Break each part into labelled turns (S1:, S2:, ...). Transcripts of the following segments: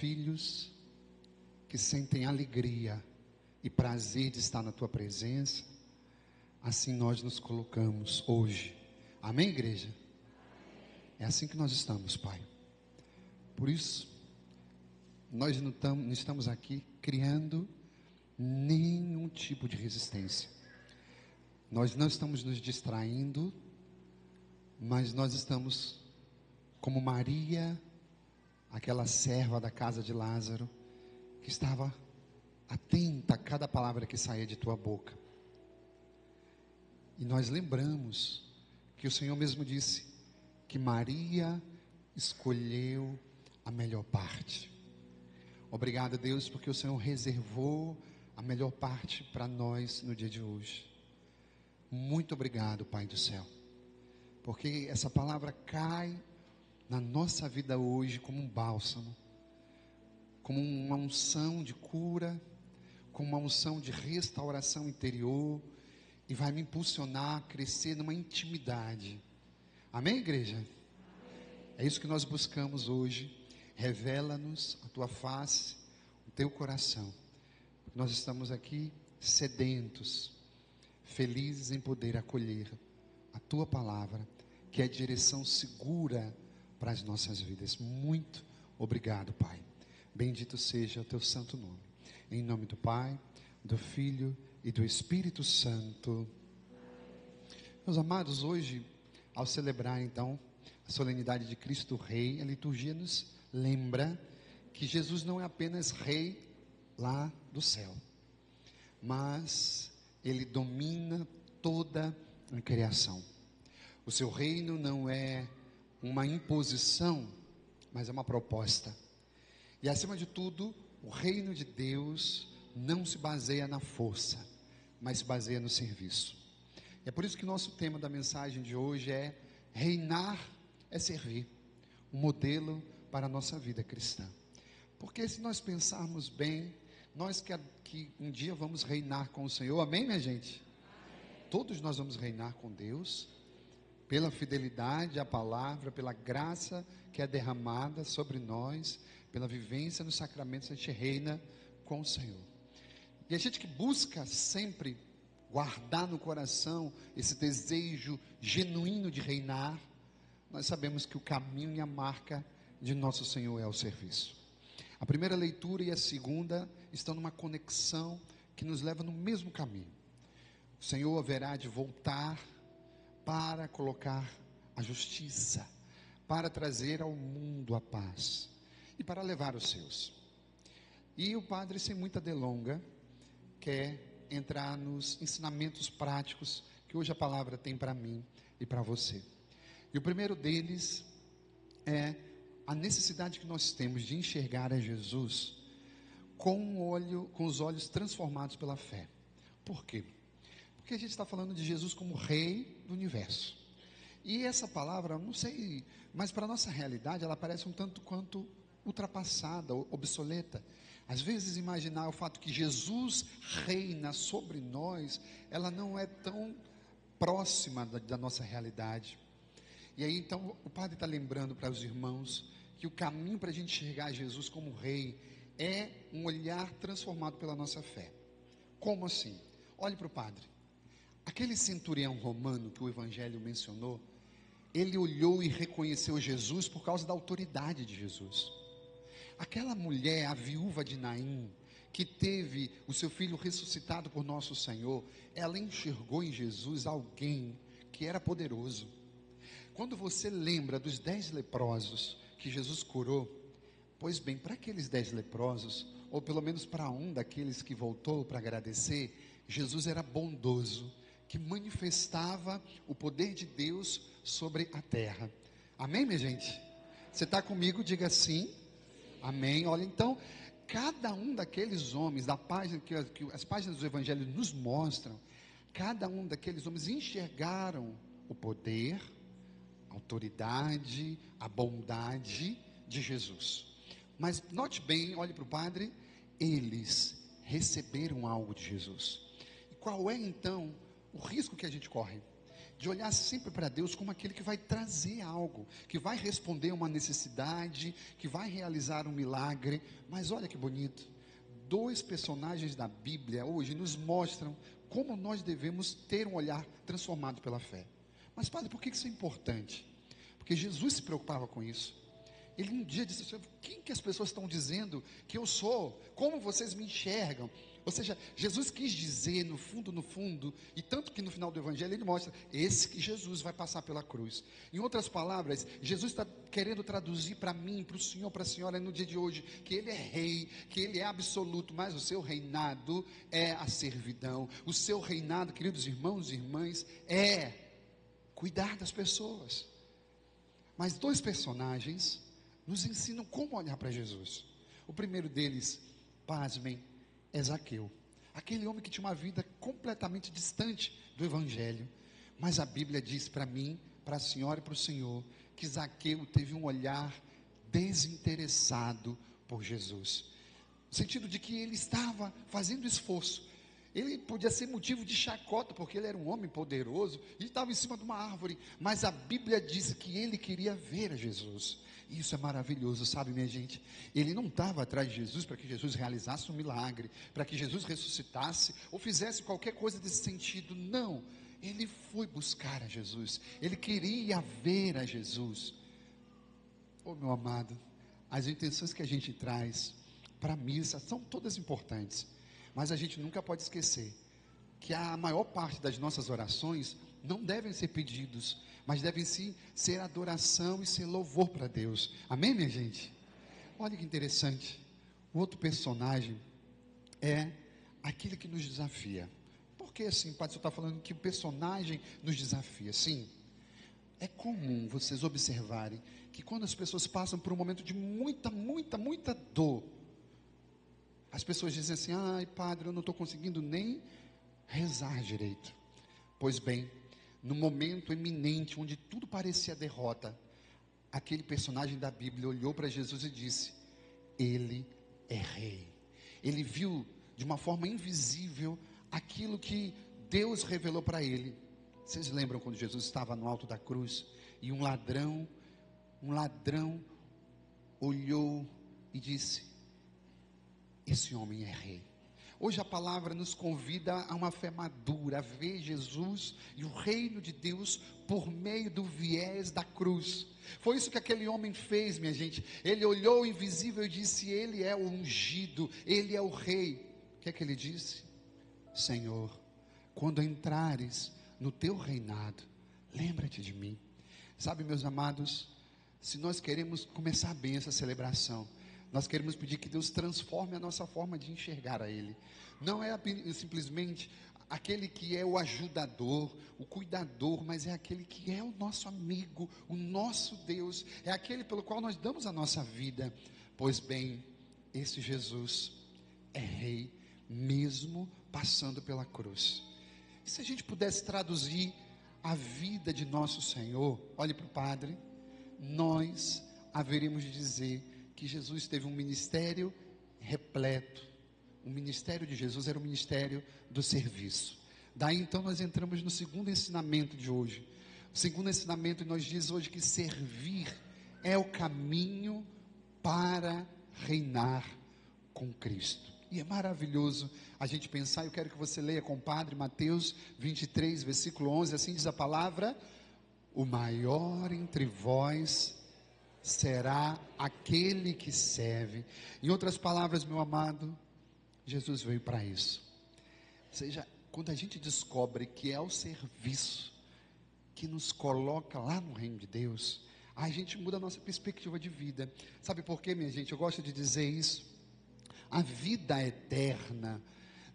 S1: filhos que sentem alegria e prazer de estar na tua presença, assim nós nos colocamos hoje. Amém, igreja? É assim que nós estamos, Pai. Por isso, nós não estamos aqui criando nenhum tipo de resistência. Nós não estamos nos distraindo, mas nós estamos como Maria, aquela serva da casa de Lázaro, que estava atenta a cada palavra que saía de tua boca. E nós lembramos que o Senhor mesmo disse que Maria escolheu a melhor parte. Obrigado, Deus, porque o Senhor reservou a melhor parte para nós no dia de hoje. Muito obrigado, Pai do céu, porque essa palavra cai na nossa vida hoje como um bálsamo, como uma unção de cura, como uma unção de restauração interior, e vai me impulsionar a crescer numa intimidade. Amém, igreja? É isso que nós buscamos hoje. Revela-nos a tua face, o teu coração. Nós estamos aqui sedentos, felizes em poder acolher a tua palavra, que é a direção segura para as nossas vidas. Muito obrigado, Pai. Bendito seja o teu santo nome. Em nome do Pai, do Filho e do Espírito Santo. Meus amados, hoje, ao celebrar então a solenidade de Cristo Rei, a liturgia nos lembra que Jesus não é apenas Rei lá do céu, mas Ele domina toda a criação. O seu reino não é uma imposição, mas é uma proposta. E acima de tudo, o reino de Deus não se baseia na força, mas se baseia no serviço. E é por isso que nosso tema da mensagem de hoje é: reinar é servir. Um modelo para a nossa vida cristã. Porque se nós pensarmos bem, nós que um dia vamos reinar com o Senhor, amém, minha gente? Todos nós vamos reinar com Deus, pela fidelidade à palavra, pela graça que é derramada sobre nós, pela vivência nos sacramentos, a gente reina com o Senhor. E a gente que busca sempre guardar no coração esse desejo genuíno de reinar, nós sabemos que o caminho e a marca de nosso Senhor é o serviço. A primeira leitura e a segunda estão numa conexão que nos leva no mesmo caminho. O Senhor haverá de voltar para colocar a justiça, para trazer ao mundo a paz e para levar os seus. E o padre, sem muita delonga, quer entrar nos ensinamentos práticos que hoje a palavra tem para mim e para você. E o primeiro deles é a necessidade que nós temos de enxergar a Jesus com os olhos transformados pela fé. Por quê? Porque a gente está falando de Jesus como Rei do universo. E essa palavra, não sei, mas para a nossa realidade, ela parece um tanto quanto ultrapassada, obsoleta. Às vezes imaginar o fato que Jesus reina sobre nós, ela não é tão próxima da nossa realidade. E aí então o padre está lembrando para os irmãos que o caminho para a gente enxergar Jesus como Rei é um olhar transformado pela nossa fé. Como assim? Olhe para o padre. Aquele centurião romano que o Evangelho mencionou, ele olhou e reconheceu Jesus por causa da autoridade de Jesus. Aquela mulher, a viúva de Naim, que teve o seu filho ressuscitado por nosso Senhor, ela enxergou em Jesus alguém que era poderoso. Quando você lembra dos 10 leprosos que Jesus curou, pois bem, para aqueles 10 leprosos, ou pelo menos para um daqueles que voltou para agradecer, Jesus era bondoso, que manifestava o poder de Deus sobre a terra. Amém, minha gente? Você está comigo? Diga sim. Amém. Olha, então, cada um daqueles homens, da página que as páginas do Evangelho nos mostram, cada um daqueles homens enxergaram o poder, a autoridade, a bondade de Jesus. Mas note bem, olhe para o padre, eles receberam algo de Jesus. E qual é então o risco que a gente corre? de olhar sempre para Deus como aquele que vai trazer algo, que vai responder uma necessidade, que vai realizar um milagre. Mas olha que bonito, dois personagens da Bíblia hoje nos mostram como nós devemos ter um olhar transformado pela fé. Mas padre, por que isso é importante? Porque Jesus se preocupava com isso. Ele um dia disse assim: quem que as pessoas estão dizendo que eu sou? Como vocês me enxergam? Ou seja, Jesus quis dizer no fundo, e tanto que no final do Evangelho ele mostra, esse que Jesus vai passar pela cruz. Em outras palavras, Jesus está querendo traduzir para mim, para o senhor, para a senhora no dia de hoje, que ele é rei, que ele é absoluto, mas o seu reinado é a servidão. O seu reinado, queridos irmãos e irmãs, é cuidar das pessoas. Mas dois personagens nos ensinam como olhar para Jesus. O primeiro deles, pasmem, é Zaqueu, aquele homem que tinha uma vida completamente distante do Evangelho. Mas a Bíblia diz para mim, para a senhora e para o senhor, que Zaqueu teve um olhar desinteressado por Jesus, no sentido de que ele estava fazendo esforço. Ele podia ser motivo de chacota, porque ele era um homem poderoso e estava em cima de uma árvore, mas a Bíblia diz que ele queria ver a Jesus. Isso é maravilhoso, sabe, minha gente? Ele não estava atrás de Jesus para que Jesus realizasse um milagre, para que Jesus ressuscitasse ou fizesse qualquer coisa desse sentido. Não, ele foi buscar a Jesus, ele queria ver a Jesus. Oh, meu amado, as intenções que a gente traz para a missa são todas importantes, mas a gente nunca pode esquecer que a maior parte das nossas orações não devem ser pedidos, mas devem sim ser adoração e ser louvor para Deus. Amém, minha gente? Olha que interessante. O outro personagem é aquele que nos desafia. Por que assim, padre, você está falando que o personagem nos desafia? Sim, é comum vocês observarem que quando as pessoas passam por um momento de muita dor, as pessoas dizem assim: ai, padre, eu não estou conseguindo nem rezar direito. Pois bem, no momento eminente, onde tudo parecia derrota, aquele personagem da Bíblia olhou para Jesus e disse: ele é rei. Ele viu de uma forma invisível aquilo que Deus revelou para ele. Vocês lembram quando Jesus estava no alto da cruz e um ladrão olhou e disse: esse homem é rei. Hoje a palavra nos convida a uma fé madura, a ver Jesus e o reino de Deus por meio do viés da cruz. Foi isso que aquele homem fez, minha gente. Ele olhou o invisível e disse: ele é o ungido, ele é o rei. O que é que ele disse? Senhor, quando entrares no teu reinado, lembra-te de mim. Sabe, meus amados, se nós queremos começar bem essa celebração, nós queremos pedir que Deus transforme a nossa forma de enxergar a Ele. Não é simplesmente aquele que é o ajudador, o cuidador, mas é aquele que é o nosso amigo, o nosso Deus, é aquele pelo qual nós damos a nossa vida. Pois bem, esse Jesus é rei, mesmo passando pela cruz. E se a gente pudesse traduzir a vida de nosso Senhor, olhe para o Padre, nós haveríamos de dizer que Jesus teve um ministério repleto. O ministério de Jesus era o ministério do serviço. Daí então nós entramos no segundo ensinamento de hoje. O segundo ensinamento nos diz hoje que servir é o caminho para reinar com Cristo. E é maravilhoso a gente pensar. Eu quero que você leia com o Padre Mateus 23, versículo 11. Assim diz a palavra: o maior entre vós será aquele que serve. Em outras palavras, meu amado, Jesus veio para isso. Ou seja, quando a gente descobre que é o serviço que nos coloca lá no reino de Deus, a gente muda a nossa perspectiva de vida. Sabe por quê, minha gente? Eu gosto de dizer isso. A vida eterna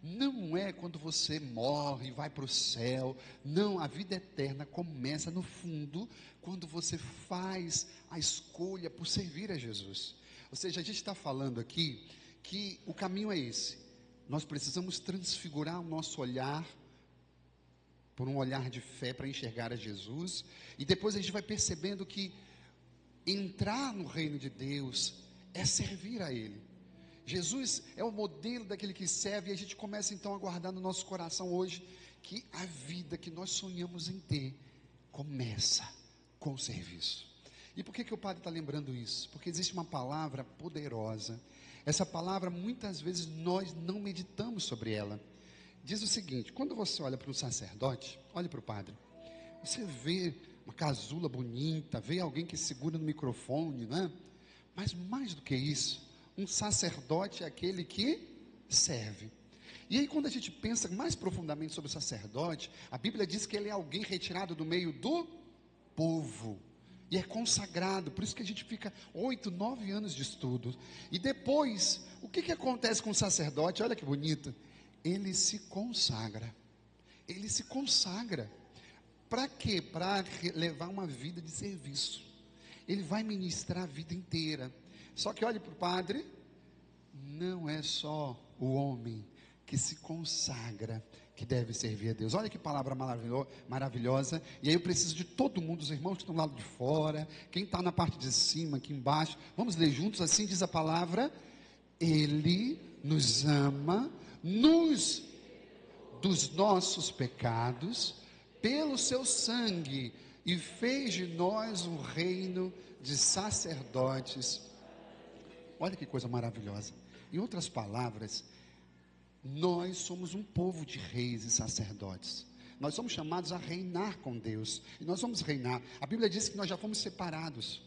S1: não é quando você morre e vai para o céu. Não, a vida eterna começa no fundo, quando você faz a escolha por servir a Jesus. Ou seja, a gente está falando aqui que o caminho é esse. Nós precisamos transfigurar o nosso olhar por um olhar de fé para enxergar a Jesus. E depois a gente vai percebendo que entrar no reino de Deus é servir a Ele. Jesus é o modelo daquele que serve, e a gente começa então a guardar no nosso coração hoje que a vida que nós sonhamos em ter começa com o serviço. E por que o padre está lembrando isso? Porque existe uma palavra poderosa. Essa palavra, muitas vezes, nós não meditamos sobre ela. Diz o seguinte: quando você olha para um sacerdote, olha para o padre, você vê uma casula bonita, vê alguém que segura no microfone, né? Mas mais do que isso, um sacerdote é aquele que serve. E aí, quando a gente pensa mais profundamente sobre o sacerdote, a Bíblia diz que ele é alguém retirado do meio do povo, e é consagrado. Por isso que a gente fica 8, 9 anos de estudo. E depois, o que acontece com o sacerdote? Olha que bonito, ele se consagra. Ele se consagra. Para quê? Para levar uma vida de serviço. Ele vai ministrar a vida inteira. Só que olhe para o padre, não é só o homem que se consagra que deve servir a Deus. Olha que palavra maravilhosa. E aí eu preciso de todo mundo, os irmãos que estão do lado de fora, quem está na parte de cima, aqui embaixo. Vamos ler juntos, assim diz a palavra: Ele nos ama, dos nossos pecados, pelo seu sangue, e fez de nós um reino de sacerdotes. Olha que coisa maravilhosa. Em outras palavras, nós somos um povo de reis e sacerdotes. Nós somos chamados a reinar com Deus. E nós vamos reinar. A Bíblia diz que nós já fomos separados.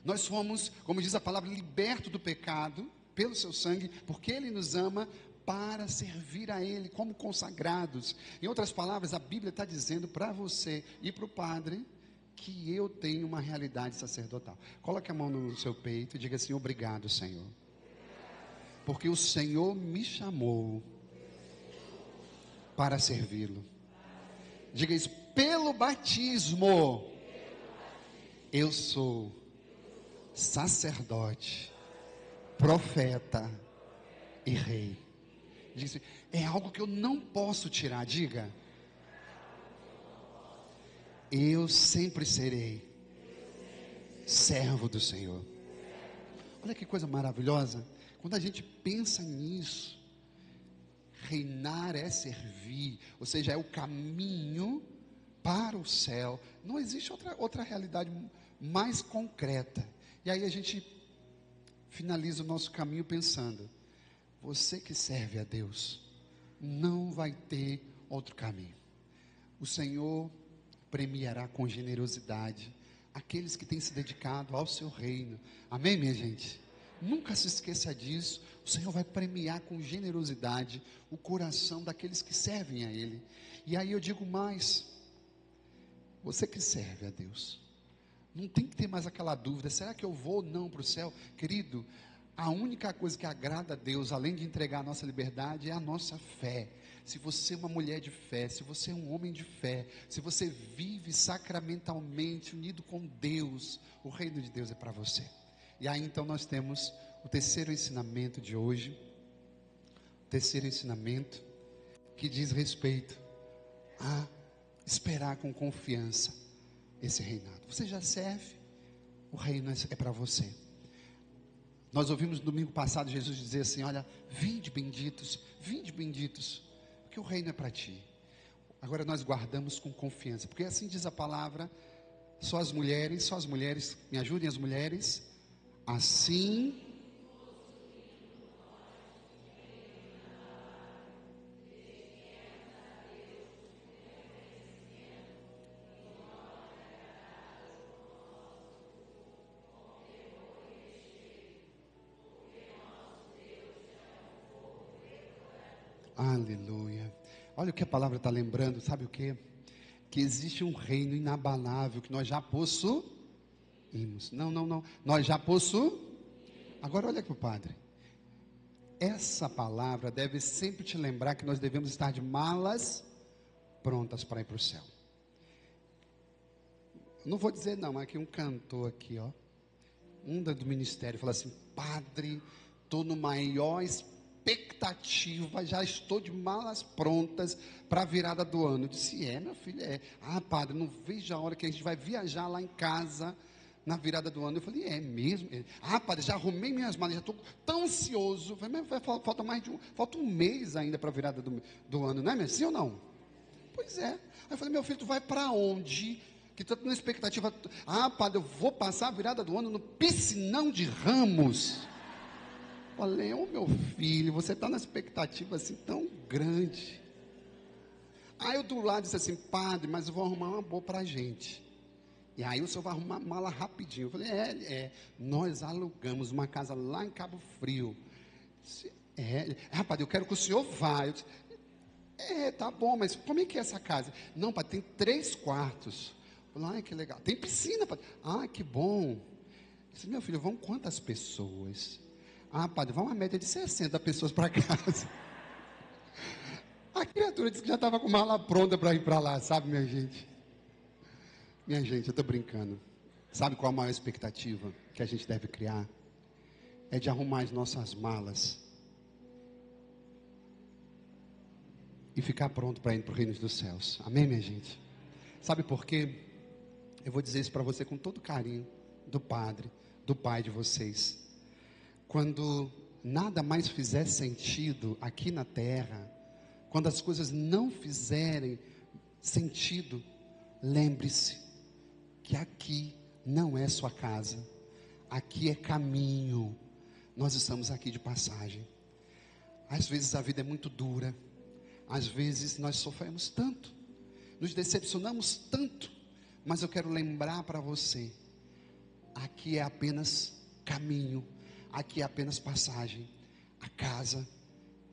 S1: Nós fomos, como diz a palavra, libertos do pecado pelo seu sangue, porque Ele nos ama, para servir a Ele como consagrados. Em outras palavras, a Bíblia está dizendo para você e para o padre que eu tenho uma realidade sacerdotal. Coloque a mão no seu peito e diga assim: obrigado, Senhor, porque o Senhor me chamou para servi-lo. Diga isso: pelo batismo eu sou sacerdote, profeta e rei. Diga assim: é algo que eu não posso tirar. Diga: eu sempre serei servo do Senhor. Olha que coisa maravilhosa. Quando a gente pensa nisso, reinar é servir, ou seja, é o caminho para o céu. Não existe outra realidade mais concreta. E aí a gente finaliza o nosso caminho pensando: você que serve a Deus, não vai ter outro caminho. O Senhor premiará com generosidade aqueles que têm se dedicado ao seu reino. Amém, minha gente? Nunca se esqueça disso. O Senhor vai premiar com generosidade o coração daqueles que servem a Ele. E aí eu digo mais: você que serve a Deus, não tem que ter mais aquela dúvida: será que eu vou ou não para o céu? Querido, a única coisa que agrada a Deus, além de entregar a nossa liberdade, é a nossa fé. Se você é uma mulher de fé, se você é um homem de fé, se você vive sacramentalmente unido com Deus, o reino de Deus é para você. E aí então nós temos o terceiro ensinamento de hoje. O terceiro ensinamento que diz respeito a esperar com confiança esse reinado. Você já serve, o reino é para você. Nós ouvimos no domingo passado Jesus dizer assim: olha, vinde benditos, porque o reino é para ti. Agora nós guardamos com confiança, porque assim diz a palavra: só as mulheres, me ajudem as mulheres, assim aleluia. Olha o que a palavra está lembrando, sabe o que? Que existe um reino inabalável que nós já possuímos. Não, nós já possuímos. Agora olha para o padre. Essa palavra deve sempre te lembrar que nós devemos estar de malas prontas para ir para o céu. Não vou dizer não, mas aqui um cantor aqui, ó, do ministério, fala assim: padre, estou no maior expectativa, já estou de malas prontas para a virada do ano. Eu disse: meu filho, é. Ah, padre, não vejo a hora que a gente vai viajar lá em casa na virada do ano. Eu falei: é mesmo? Ah, padre, já arrumei minhas malas, já estou tão ansioso. Eu falei: mas falta um mês ainda para a virada do ano, não é mesmo? Sim ou não? Pois é. Aí eu falei: meu filho, tu vai para onde? que está na expectativa, padre, eu vou passar a virada do ano no piscinão de Ramos. Falei, meu filho, você está na expectativa assim tão grande. Aí eu do lado disse assim, padre, mas eu vou arrumar uma boa para a gente. E aí o senhor vai arrumar mala rapidinho. Eu falei, nós alugamos uma casa lá em Cabo Frio. Rapaz, eu quero que o senhor vá. Eu disse, tá bom, mas como é que é essa casa? Não, padre, tem 3 quartos. Eu falei, que legal. Tem piscina, padre. Que bom. Eu disse, meu filho, vão quantas pessoas? Padre, vão uma média de 60 pessoas para casa. A criatura disse que já estava com mala pronta para ir para lá, sabe, minha gente? Minha gente, eu estou brincando. Sabe qual a maior expectativa que a gente deve criar? É de arrumar as nossas malas e ficar pronto para ir para o reino dos céus. Amém, minha gente? Sabe por quê? Eu vou dizer isso para você com todo carinho, do Padre, do Pai de vocês. Quando nada mais fizer sentido aqui na terra, quando as coisas não fizerem sentido, lembre-se que aqui não é sua casa, aqui é caminho, nós estamos aqui de passagem. Às vezes a vida é muito dura, às vezes nós sofremos tanto, nos decepcionamos tanto, mas eu quero lembrar para você, aqui é apenas caminho, aqui é apenas passagem, a casa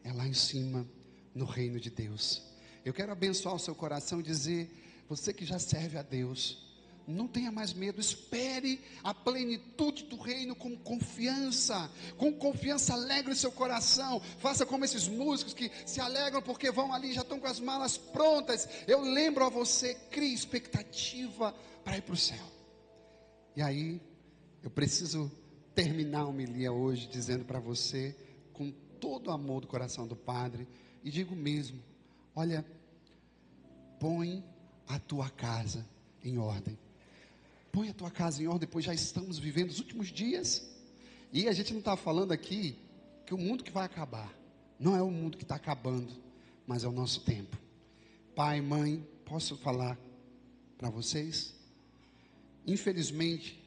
S1: é lá em cima, no reino de Deus. Eu quero abençoar o seu coração e dizer, você que já serve a Deus, não tenha mais medo, espere a plenitude do reino com confiança alegre o seu coração, faça como esses músicos que se alegram porque vão ali, já estão com as malas prontas. Eu lembro a você, crie expectativa para ir para o céu. E aí, eu preciso terminar a homilia hoje, dizendo para você, com todo o amor do coração do Padre, e digo mesmo, olha, põe a tua casa em ordem. Põe a tua casa em ordem, pois já estamos vivendo os últimos dias. E a gente não está falando aqui que o mundo que vai acabar, não é o mundo que está acabando, mas é o nosso tempo. Pai, mãe, posso falar para vocês? Infelizmente,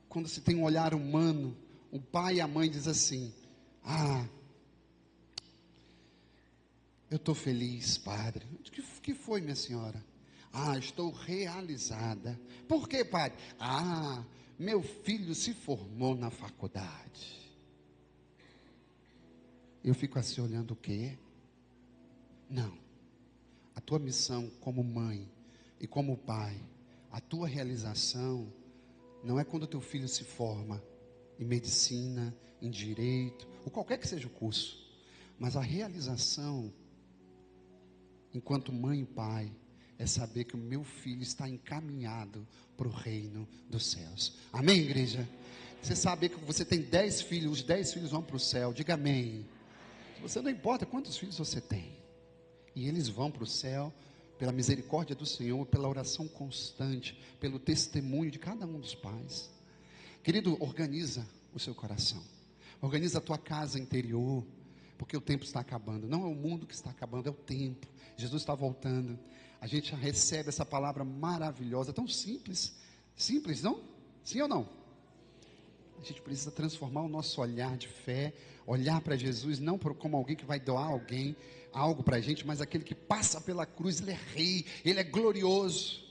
S1: quando se tem um olhar humano, o pai e a mãe diz assim, eu estou feliz, padre. O que foi, minha senhora? Estou realizada. Por quê, padre? Meu filho se formou na faculdade. Eu fico assim olhando o quê? Não. A tua missão como mãe e como pai, a tua realização não é quando teu filho se forma em medicina, em direito, ou qualquer que seja o curso, mas a realização enquanto mãe e pai é saber que o meu filho está encaminhado para o reino dos céus. Amém, igreja? Você sabe que você tem 10 filhos, os 10 filhos vão para o céu. Diga amém. Você não importa quantos filhos você tem, e eles vão para o céu pela misericórdia do Senhor, pela oração constante, pelo testemunho de cada um dos pais. Querido, organiza o seu coração, organiza a tua casa interior, porque o tempo está acabando. Não é o mundo que está acabando, é o tempo. Jesus está voltando. A gente já recebe essa palavra maravilhosa, tão simples, não? Sim ou não? A gente precisa transformar o nosso olhar de fé, olhar para Jesus, não como alguém que vai doar algo para a gente, mas aquele que passa pela cruz. Ele é rei, ele é glorioso,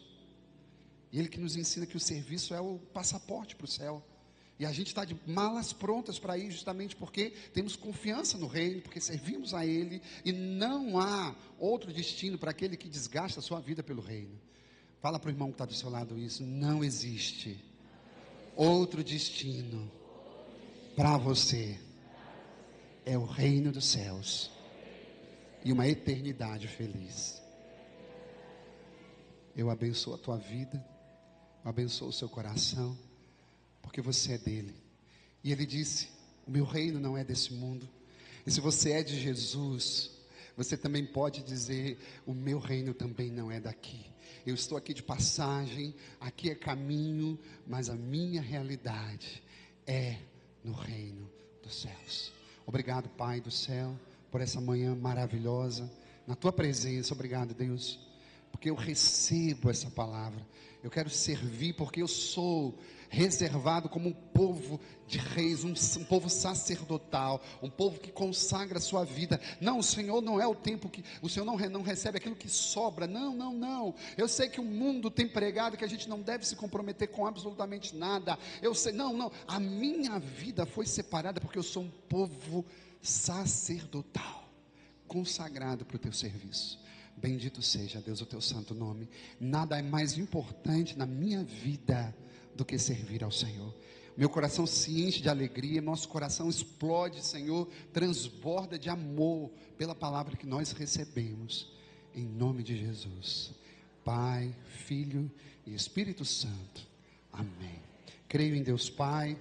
S1: e ele que nos ensina que o serviço é o passaporte para o céu, e a gente está de malas prontas para ir, justamente porque temos confiança no reino, porque servimos a ele, e não há outro destino para aquele que desgasta a sua vida pelo reino. Fala para o irmão que está do seu lado isso, não existe outro destino para você, é o reino dos céus, e uma eternidade feliz. Eu abençoo a tua vida, eu abençoo o seu coração, porque você é dele. E ele disse, o meu reino não é desse mundo. E se você é de Jesus, você também pode dizer, o meu reino também não é daqui. Eu estou aqui de passagem, aqui é caminho, mas a minha realidade é no reino dos céus. Obrigado, Pai do céu, por essa manhã maravilhosa, na tua presença. Obrigado, Deus, porque eu recebo essa palavra. Eu quero servir porque eu sou reservado como um povo de reis, um povo sacerdotal, um povo que consagra a sua vida. Não, o Senhor não é o tempo que, o Senhor não recebe aquilo que sobra. Não, não, não. Eu sei que o mundo tem pregado que a gente não deve se comprometer com absolutamente nada. Eu sei, não, não. A minha vida foi separada porque eu sou um povo sacerdotal, consagrado para o teu serviço. Bendito seja, Deus, o teu santo nome. Nada é mais importante na minha vida do que servir ao Senhor. Meu coração se enche de alegria, nosso coração explode, Senhor, transborda de amor pela palavra que nós recebemos, em nome de Jesus. Pai, Filho e Espírito Santo. Amém. Creio em Deus Pai.